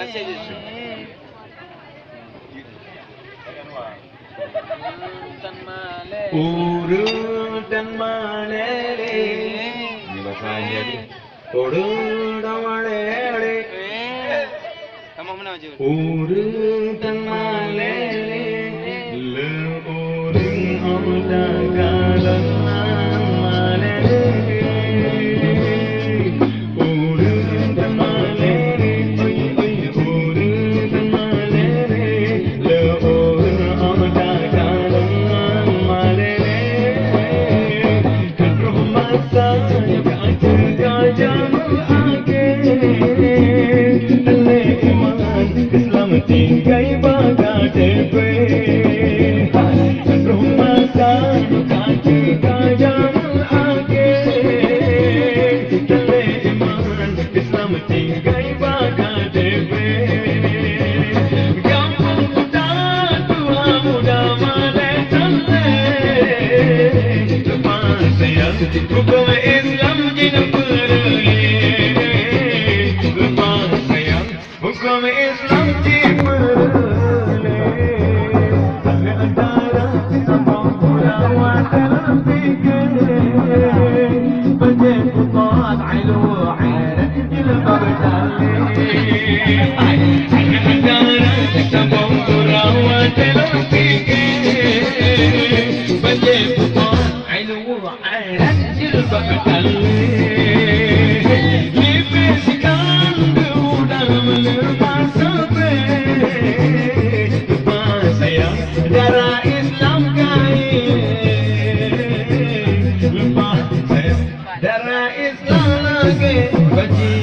Masih je. Urutan malele. Ini bahasa jadi. Urutan malele. Kamu mana maju? Urutan malele. Le urung oda kalan malele. Urutan malele. Urutan malele. Le urung oda kalan malele. Kan masa kaca kaca ake. Le iman Islam tinggai baga tepe. Kan masa kaca kaca ake. Le iman Islam tinggai baga tepe. Gampang muda tua muda maletan le. Lepas saya hukum Islam jina perle. Lepas saya hukum Islam jina perle. Antara sambung pulau dalam fikir. Bajet kuat ailu airat jilbab tali. Antara sambung pulau dalam fikir. Bajet kuat ailu airat jilbab tali. Lipisikan dalam lepas sampai. Lepas saya darah Islam kaya. Lepas saya darah Islam lagi baji.